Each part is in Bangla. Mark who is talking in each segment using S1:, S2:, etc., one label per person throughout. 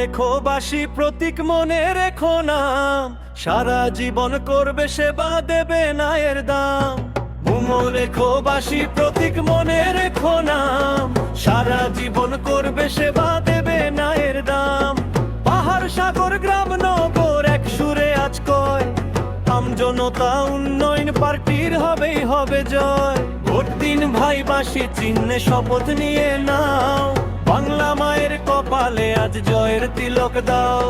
S1: রেখো বাসি প্রতীক মনে রেখো নাম, সারা জীবন করবে সেবা দেবে নায়ের দাম। ঘুমো রেখো বাসি প্রতীক মনে রেখো নাম, সারা জীবন করবে সেবা দেবে নায়ের দাম। পাহাড় সাগর গ্রাম নগর এক সুরে আজ কয়, আমজনতা উন্নয়ন পার্টির হবেই হবে জয়। ভোট দিন ভাই বাসি চিহ্নে শপথ নিয়ে নাও, বাংলা মায়ের কপালে আজ জয়ের তিলক দাও।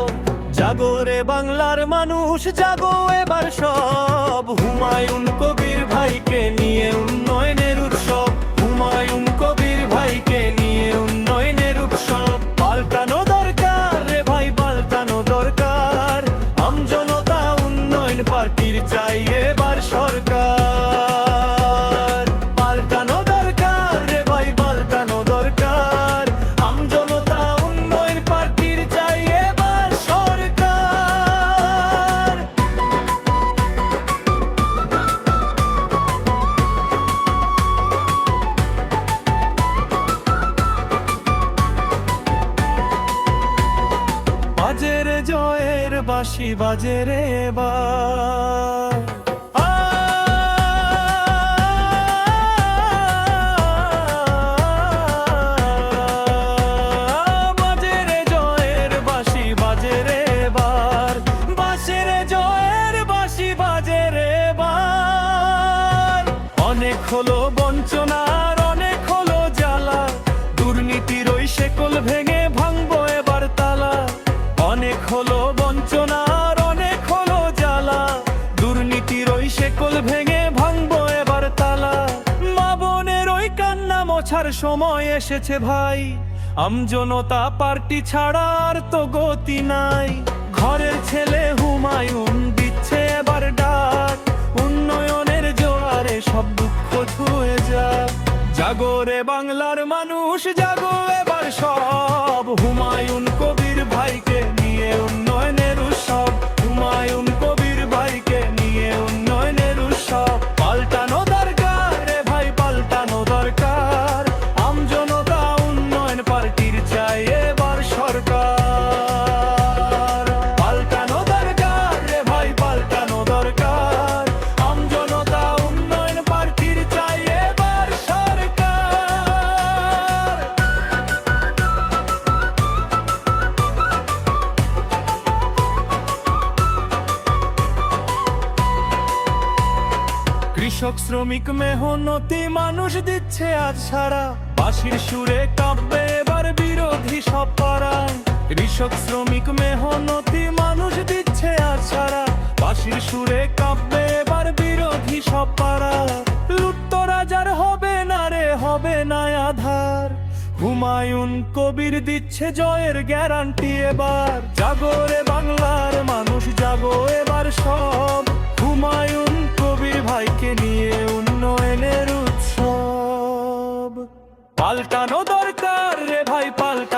S1: জাগো রে বাংলার মানুষ জাগো এবার সব, হুমায়ুন কবির ভাইকে নিয়ে উন্নয়নের উৎসব। হুমায়ুন কবির ভাইকে নিয়ে উন্নয়নের উৎসব। পাল্টানো দরকার রে ভাই পাল্টানো দরকার, আমজনতা উন্নয়ন পার্টির চাই এবার সরকার। পাল্টানো দরকার রে ভাই পাল্টানো দরকার, আমজনতা উন্নয়ন পার্টির চাই এবার সরকার। বাজে রে জয়ের বাঁশি বাজে রে এবার। বাজে রে জয়ের বাঁশি বাজে রে এবার, বাজে রে জয়ের বাঁশি বাজে রে এবার। অনেক হলো বঞ্চনার অনেক হলো জ্বালা, দুর্নীতির ওই শেকল ভেঙে ভাঙবো এবার তালা। অনেক হলো বঞ্চনার অনেক হলো জ্বালা, দুর্নীতির ওই শেকল ভেঙে ভাঙবো এবার তালা। মা বোনের ওই কান্না মোছার সময় এসেছে ভাই, আমজনতা পার্টি ছাড়া আর তো গতি নাই। ঘরের ছেলে হুমায়ুন দিচ্ছে এবার ডাক, উন্নয়নের জোয়ারে সব দুঃখ ধুয়ে যাক। জাগো রে বাংলার মানুষ জাগো এবার সব, হুমায়ুন কবির ভাইকে নিয়ে উন্নয়নের উৎসব। হুমায়ুন কবির ভাইকে নিয়ে উন্নয়নের উৎসব। পাল্টানো দরকার রে ভাই পাল্টানো দরকার, আমজনতা উন্নয়ন পার্টির চাই এবার সরকার। পাল্টানো দরকার রে ভাই পাল্টানো দরকার, আমজনতা উন্নয়ন পার্টির চাই এবার সরকার। কৃষক শ্রমিক মেহনতি মানুষ দিচ্ছে আজ সারা, বাঁশির সুরে কাঁপবে এবার বিরোধী সব পাড়া। কৃষক শ্রমিক মেহনতি মানুষ দিচ্ছে আজ সারা, বাঁশির সুরে কাঁপবে এবার বিরোধী সব পাড়া। লুটতরাজার হবে না রে হবে না আধার, হুমায়ুন কবির দিচ্ছে জয়ের গ্যারান্টি এবার। জাগো রে বাংলার মানুষ জাগো এবার সব, হুমায়ুন কবির ভাইকে নিয়ে উন্নয়নের উৎসব। পাল্টানো দরকার রে ভাই পাল্টা